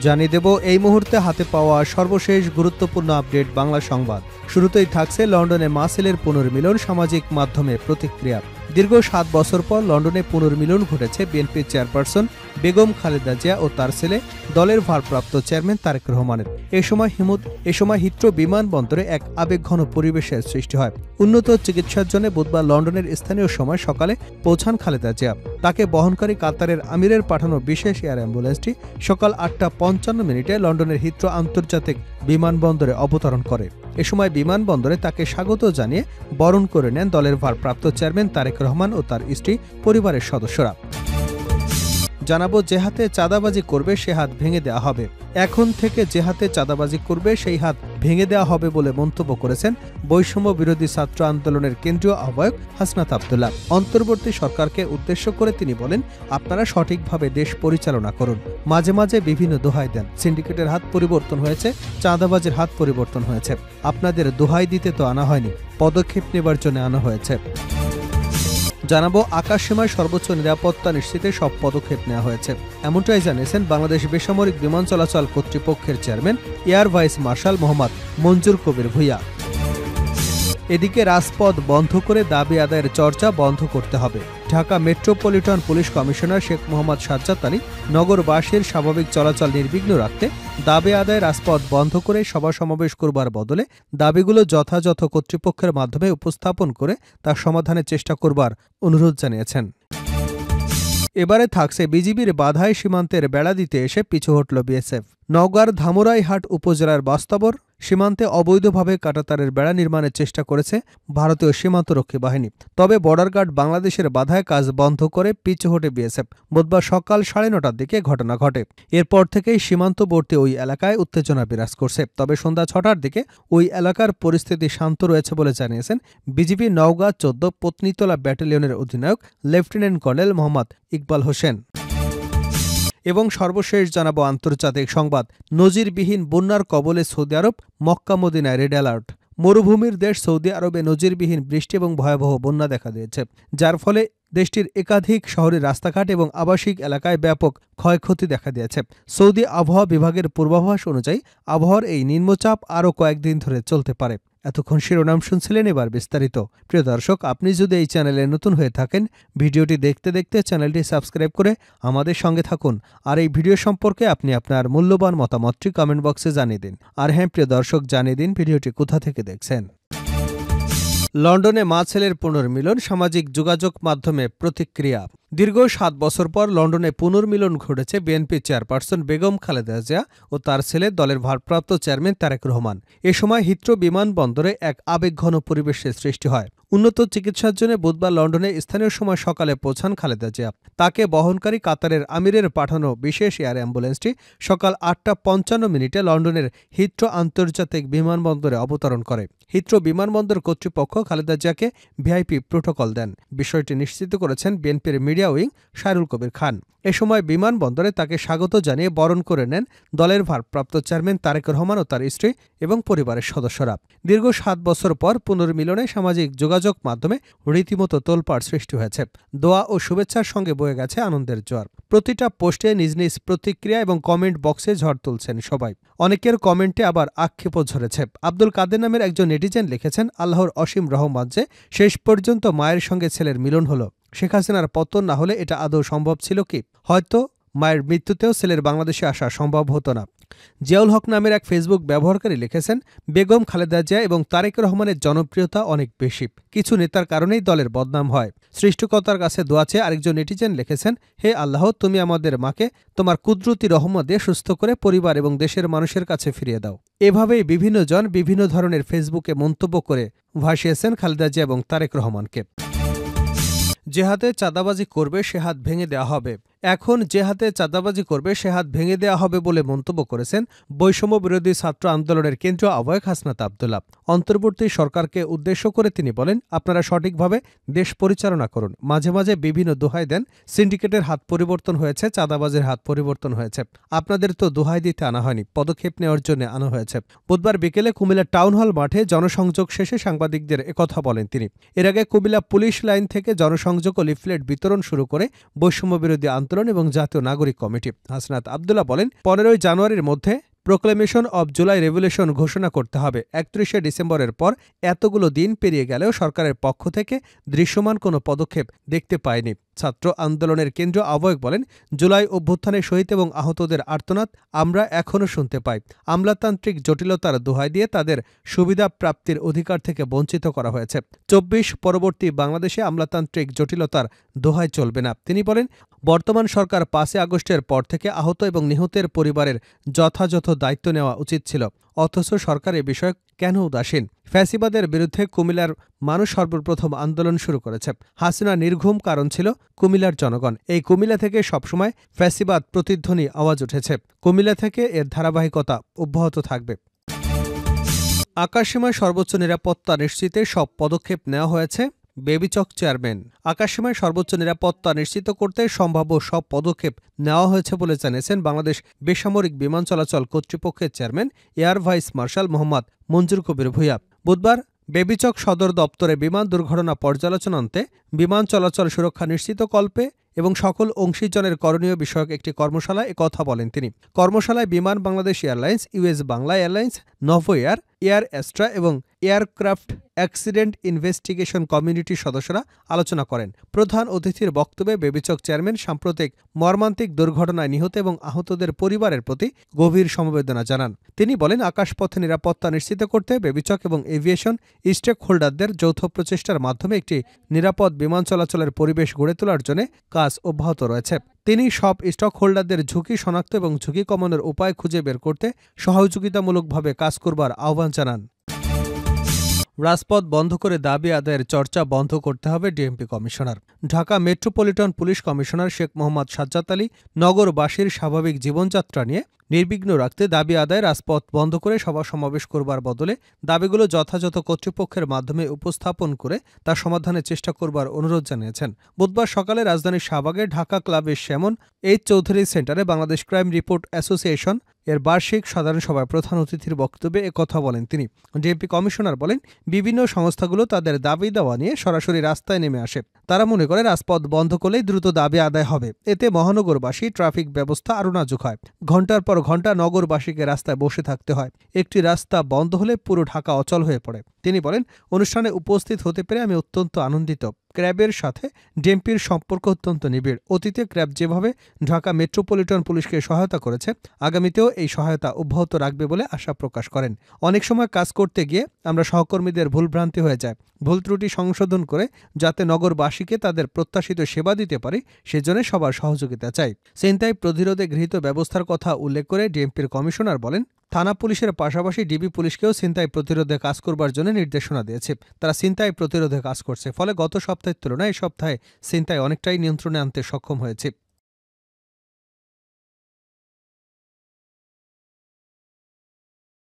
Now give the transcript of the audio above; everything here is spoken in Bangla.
জানিয়ে দেব এই মুহূর্তে হাতে পাওয়া সর্বশেষ গুরুত্বপূর্ণ আপডেট বাংলা সংবাদ। শুরুতেই থাকছে লন্ডনে মা-ছেলের পুনর্মিলন, সামাজিক মাধ্যমে প্রতিক্রিয়া। দীর্ঘ ৭ বছর পর লন্ডনে পুনর্মিলন ঘটেছে বিএনপি চেয়ারপারসন বেগম খালেদা জিয়া ও তার ছেলে দলের ভারপ্রাপ্ত চেয়ারম্যান তারেক রহমানের। এ সময় হিথ্রো বিমানবন্দরে এক আবেগঘন পরিবেশের সৃষ্টি হয়। উন্নত চিকিৎসার জন্য বুধবার লন্ডনের স্থানীয় সময় সকালে পৌঁছান খালেদা জিয়া। তাকে বহনকারী কাতারের আমিরের পাঠানো বিশেষ এয়ার অ্যাম্বুলেন্সটি সকাল ৮টা ৫৫ লন্ডনের হিথ্রো আন্তর্জাতিক বিমানবন্দরে অবতরণ করে। এ সময় বিমানবন্দরে তাকে স্বাগত জানিয়ে বরণ করে নেন দলের ভারপ্রাপ্ত চেয়ারম্যান তারেক রহমান ও তার স্ত্রী, পরিবারের সদস্যরা। জানাবো, যে হাতে চাঁদাবাজি করবে সে হাত ভেঙে দেওয়া হবে। এখন থেকে যে হাতে চাঁদাবাজি করবে সেই হাত ভেঙে দেওয়া হবে বলে মন্তব্য করেছেন বৈষম্য বিরোধী ছাত্র আন্দোলনের কেন্দ্রীয় আহ্বায়ক হাসনাত আব্দুল্লাহ। অন্তর্বর্তী সরকারকে উদ্দেশ্য করে তিনি বলেন, আপনারা সঠিকভাবে দেশ পরিচালনা করুন। মাঝে মাঝে বিভিন্ন দোহাই দেন, সিন্ডিকেটের হাত পরিবর্তন হয়েছে, চাঁদাবাজির হাত পরিবর্তন হয়েছে। আপনাদের দোহাই দিতে তো আনা হয়নি, পদক্ষেপ নেবার জন্য আনা হয়েছে। জানাবো, আকাশসীমায় সর্বোচ্চ নিরাপত্তা নিশ্চিতে সব পদক্ষেপ নেওয়া হয়েছে। এমনটাই জানিয়েছেন বাংলাদেশ বেসামরিক বিমান চলাচল কর্তৃপক্ষের chairman air vice marshal Mohammad Manzur Kabir Bhuiyan. এদিকে রাজপথ বন্ধ করে দাবি আদায়ের চর্চা বন্ধ করতে হবে। Dhaka metropolitan police commissioner Sheikh Mohammad Sajjad Ali নগরবাসীর স্বাভাবিক চলাচল নির্বিঘ্ন রাখতে দাবি আদায়ে রাজপথ বন্ধ করে সভা সমাবেশ করবার বদলে দাবিগুলো যথাযথ কর্তৃপক্ষের মাধ্যমে উপস্থাপন করে তার সমাধানের চেষ্টা করবার অনুরোধ জানিয়েছেন। এবারে থাকছে বিজিবির বাধায় সীমান্তের বেড়া দিতে এসে পিছু হটল বিএসএফ। নওগাঁর ধামরাইহাট উপজেলার বাস্তবর সীমান্তে অবৈধভাবে কাঁটাতারের বেড়া নির্মাণের চেষ্টা করেছে ভারতীয় সীমান্তরক্ষী বাহিনী। তবে বর্ডার গার্ড বাংলাদেশের বাধায় কাজ বন্ধ করে পিছু হটে বিএসএফ। বুধবার সকাল ৯:৩০টার দিকে ঘটনা ঘটে। এরপর থেকেই সীমান্তবর্তী ওই এলাকায় উত্তেজনা বিরাজ করছে। তবে সন্ধ্যা ৬টার দিকে ওই এলাকার পরিস্থিতি শান্ত রয়েছে বলে জানিয়েছেন বিজিবি নওগাঁ ১৪ পত্নীতলা ব্যাটালিয়নের অধিনায়ক লেফটেন্যান্ট কর্নেল মোহাম্মদ ইকবাল হোসেন। এবং সর্বশেষ জানাবো আন্তর্জাতিক সংবাদ। নজিরবিহীন বন্যার কবলে সৌদি আরব, মক্কা মদিনায় রেড অ্যালার্ট। মরুভূমির দেশ সৌদি আরবে নজিরবিহীন বৃষ্টি এবং ভয়াবহ বন্যা দেখা দিয়েছে, যার ফলে দেশটির একাধিক শহরের রাস্তাঘাট এবং আবাসিক এলাকায় ব্যাপক ক্ষয়ক্ষতি দেখা দিয়েছে। সৌদি আবহাওয়া বিভাগের পূর্বাভাস অনুযায়ী আবহাওয়ার এই নিম্নচাপ আরও কয়েকদিন ধরে চলতে পারে। এতক্ষণ শিরোনাম শুনছিলেন, এবার বিস্তারিত। প্রিয় দর্শক, আপনি যদি এই চ্যানেলে নতুন হয়ে থাকেন, ভিডিওটি দেখতে দেখতে চ্যানেলটি সাবস্ক্রাইব করে আমাদের সঙ্গে থাকুন। আর এই ভিডিও সম্পর্কে আপনি আপনার মূল্যবান মতামতটি কমেন্ট বক্সে জানিয়ে দিন। আর হ্যাঁ প্রিয় দর্শক, জানিয়ে দিন ভিডিওটি কোথা থেকে দেখছেন। লন্ডনে মা-ছেলের পুনর্মিলন, সামাজিক যোগাযোগ মাধ্যমে প্রতিক্রিয়া। দীর্ঘ ৭ বছর পর লন্ডনে পুনর্মিলন ঘটেছে বিএনপি চেয়ারপারসন বেগম খালেদা জিয়া ও তার ছেলে দলের ভারপ্রাপ্ত চেয়ারম্যান তারেক রহমান। এ সময় হিথ্রো বিমানবন্দরে এক আবেগঘন পরিবেশের সৃষ্টি হয়। উন্নত চিকিৎসার জন্য বুধবার লন্ডনে স্থানীয় সময় সকালে পৌঁছান খালেদা জিয়া। তাকে বহনকারী কাতারের আমিরের পাঠানো বিশেষ এয়ার অ্যাম্বুলেন্সটি সকাল ৮টা ৫৫ লন্ডনের হিথ্রো আন্তর্জাতিক বিমানবন্দরে অবতরণ করে। হিথ্রো বিমানবন্দর কর্তৃপক্ষ খালেদা জিয়াকে ভিআইপি প্রোটোকল দেন। বিষয়টি নিশ্চিত করেছেন বিএনপির মিডিয়া উইং শায়রুল কবির খান। এ সময় বিমানবন্দরে তাকে স্বাগত জানিয়ে বরণ করে নেন দলের ভারপ্রাপ্ত চেয়ারম্যান তারেক রহমান ও তার স্ত্রী এবং পরিবারের সদস্যরা। দীর্ঘ ৭ বছর পর পুনর্মিলনে সামাজিক যোগাযোগ মাধ্যমে রীতিমতো তোলপাড় সৃষ্টি হয়েছে। দোয়া ও শুভেচ্ছার সঙ্গে বয়ে গেছে আনন্দের জোয়ার। প্রতিটা পোস্টে নিজ নিজ প্রতিক্রিয়া এবং কমেন্ট বক্সে ঝড় তুলছেন সবাই। অনেকের কমেন্টে আবার আক্ষেপও ঝরেছে। আব্দুল কাদের নামের একজন নেটিজেন লিখেছেন, আল্লাহর অসীম রহমত যে শেষ পর্যন্ত মায়ের সঙ্গে ছেলের মিলন হলো। শেখ হাসিনার পতন না হলে এটা আদৌ সম্ভব ছিল কি? হয়তো মায়ের মৃত্যুতেও ছেলের বাংলাদেশে আসা সম্ভব হতো না। জিয়াউল হক নামের এক ফেসবুক ব্যবহারকারী লিখেছেন, বেগম খালেদা জিয়া এবং তারেক রহমানের জনপ্রিয়তা অনেক বেশি, কিছু নেতার কারণেই দলের বদনাম হয়। সৃষ্টিকর্তার কাছে দোয়া চেয়ে আরেকজন নেটিজেন লিখেছেন, হে আল্লাহ, তুমি আমাদের মাকে তোমার কুদরতি রহমত দিয়ে সুস্থ করে পরিবার এবং দেশের মানুষের কাছে ফিরিয়ে দাও। এভাবেই বিভিন্ন জন বিভিন্ন ধরনের ফেসবুকে মন্তব্য করে ভাসিয়েছেন খালেদা জিয়া এবং তারেক রহমানকে। যে হাতে চাঁদাবাজি করবে সে হাত ভেঙে দেওয়া হবে। এখন যে হাতে চাঁদাবাজি করবে সে হাত ভেঙে দেওয়া হবে বলে মন্তব্য করেছেন বৈষম্য বিরোধী ছাত্র আন্দোলনের কেন্দ্রীয় আহ্বায়ক হাসনাত আব্দুল্লাহ। অন্তর্বর্তী সরকারকে উদ্দেশ্য করে তিনি বলেন, আপনারা সঠিকভাবে দেশ পরিচালনা করুন। মাঝে মাঝে বিভিন্ন দোহাই দেন, সিন্ডিকেটের হাত পরিবর্তন হয়েছে, চাঁদাবাজের হাত পরিবর্তন হয়েছে। আপনাদের তো দোহাই দিতে আনা হয়নি, পদক্ষেপ নেওয়ার জন্য আনা হয়েছে। বুধবার বিকেলে কুমিল্লা টাউন হল মাঠে জনসংযোগ শেষে সাংবাদিকদের একথা বলেন তিনি। এর আগে কুমিল্লা পুলিশ লাইন থেকে জনসংযোগ ও লিফলেট বিতরণ শুরু করে বৈষম্য বিরোধী আন্দোলন এবং জাতীয় নাগরিক কমিটি। হাসনাত আব্দুল্লাহ বলেন, 15 জানুয়ারির মধ্যে প্রোক্লেমেশন অব জুলাই রেভলিউশন ঘোষণা করতে হবে। 31 ডিসেম্বরের পর এতগুলো দিন পেরিয়ে গেলেও সরকারের পক্ষ থেকে দৃশ্যমান কোনো পদক্ষেপ দেখতে পায়নি। ছাত্র আন্দোলনের কেন্দ্রীয় আহ্বায়ক বলেন, জুলাই অভ্যুত্থানে শহীদ এবং আহতদের আর্তনাদ আমরা এখনও শুনতে পাই। আমলাতান্ত্রিক জটিলতার দোহাই দিয়ে তাদের সুবিধা প্রাপ্তির অধিকার থেকে বঞ্চিত করা হয়েছে। 24 পরবর্তী বাংলাদেশে আমলাতান্ত্রিক জটিলতার দোহাই চলবে না। তিনি বলেন, বর্তমান সরকার 5 আগস্টের পর থেকে আহত এবং নিহতের পরিবারের যথাযথ দায়িত্ব নেওয়া উচিত ছিল, অথচ সরকার এ বিষয়ে কেন উদাসীন? ফ্যাসিবাদের বিরুদ্ধে কুমিল্লার মানুষ সর্বপ্রথম আন্দোলন শুরু করেছে। হাসিনা নির্ঘুম কারণ ছিল কুমিল্লার জনগণ। এই কুমিল্লা থেকে সবসময় ফ্যাসিবাদ প্রতিধ্বনি আওয়াজ উঠেছে। কুমিল্লা থেকে এর ধারাবাহিকতা অব্যাহত থাকবে। আকাশসীমায় সর্বোচ্চ নিরাপত্তা নিশ্চিতে সব পদক্ষেপ নেওয়া হয়েছে, বেবিচক চেয়ারম্যান। আকাশসীমায় সর্বোচ্চ নিরাপত্তা নিশ্চিত করতে সম্ভাব্য সব পদক্ষেপ নেওয়া হয়েছে বলে জানিয়েছেন বাংলাদেশ বেসামরিক বিমান চলাচল কর্তৃপক্ষের chairman air vice marshal Mohammad Manzur Kabir Bhuiyan. বুধবার বেবিচক সদর দপ্তরে বিমান দুর্ঘটনা পর্যালোচনান্তে বিমান চলাচল সুরক্ষা নিশ্চিতকল্পে এবং সকল অংশীজনের করণীয় বিষয়ক একটি কর্মশালায় একথা বলেন তিনি। কর্মশালায় বিমান Bangladesh airlines, US Bangla airlines, Novo air, air এস্ট্রা এবং এয়ারক্রাফট অ্যাক্সিডেন্ট ইনভেস্টিগেশন কমিউনিটির সদস্যরা আলোচনা করেন। প্রধান অতিথির বক্তব্যে বেবিচক চেয়ারম্যান সাম্প্রতিক মর্মান্তিক দুর্ঘটনায় নিহত এবং আহতদের পরিবারের প্রতি গভীর সমবেদনা জানান। তিনি বলেন, আকাশপথে নিরাপত্তা নিশ্চিত করতে বেবিচক এবং এভিয়েশন স্টেক হোল্ডারদের যৌথ প্রচেষ্টার মাধ্যমে একটি নিরাপদ বিমান চলাচলের পরিবেশ গড়ে তোলার জন্য কাজ অব্যাহত রয়েছে। তিনি সব স্টক হোল্ডারদের ঝুঁকি শনাক্ত এবং ঝুঁকি কমানোর উপায় খুঁজে বের করতে সহযোগিতামূলকভাবে কাজ করবার আহ্বান জানান। রাজপথ বন্ধ করে দাবি আদায়ের চর্চা বন্ধ করতে হবে DMP commissioner. Dhaka metropolitan police commissioner Sheikh Mohammad Sajjad Ali নগরবাসীর স্বাভাবিক জীবনযাত্রা নিয়ে নির্বিঘ্ন রাখতে দাবি আদায়ে রাজপথ বন্ধ করে সভা সমাবেশ করবার বদলে দাবিগুলো যথাযথ কর্তৃপক্ষের মাধ্যমে উপস্থাপন করে তা সমাধানের চেষ্টা করবার অনুরোধ জানিয়েছেন। বুধবার সকালে রাজধানীর শাহবাগে ঢাকা ক্লাবের শ্যামন এইচ চৌধুরী সেন্টারে বাংলাদেশ ক্রাইম রিপোর্ট অ্যাসোসিয়েশন এর বার্ষিক সাধারণ সভায় প্রধান অতিথির বক্তব্যে একথা বলেন তিনি। ডিএমপি কমিশনার বলেন, বিভিন্ন সংস্থাগুলো তাদের দাবি দেওয়া নিয়ে সরাসরি রাস্তায় নেমে আসে। তারা মনে করে রাজপথ বন্ধ করলেই দ্রুত দাবি আদায় হবে। এতে মহানগরবাসী ট্রাফিক ব্যবস্থা আরও নাজুক হয়। ঘণ্টার পর ঘণ্টা নগরবাসীকে রাস্তায় বসে থাকতে হয়। একটি রাস্তা বন্ধ হলে পুরো ঢাকা অচল হয়ে পড়ে। তিনি বলেন, অনুষ্ঠানে উপস্থিত হতে পেরে আমি অত্যন্ত আনন্দিত। ক্র্যাবের সাথে ডিএমপির সম্পর্ক অত্যন্ত নিবিড়। অতীতে ক্র্যাব যেভাবে ঢাকা মেট্রোপলিটন পুলিশকে সহায়তা করেছে, আগামীতেও এই সহায়তা অব্যাহত রাখবে বলে আশা প্রকাশ করেন। অনেক সময় কাজ করতে গিয়ে আমরা সহকর্মীদের ভুলভ্রান্তি হয়ে যায়। ভুল ত্রুটি সংশোধন করে যাতে নগরবাসীকে তাদের প্রত্যাশিত সেবা দিতে পারি, সেজন্য সবার সহযোগিতা চাই। ছিনতাই প্রতিরোধে গৃহীত ব্যবস্থার কথা উল্লেখ করে ডিএমপির কমিশনার বলেন, থানা পুলিশের পাশাপাশি ডিবি পুলিশকেও ছিনতাই প্রতিরোধে কাজ করবার জন্য নির্দেশনা দিয়েছে। তারা ছিনতাই প্রতিরোধে কাজ করছে, ফলে গত সপ্তাহের তুলনায় এই সপ্তাহে ছিনতাই অনেকটাই নিয়ন্ত্রণে আনতে সক্ষম হয়েছে।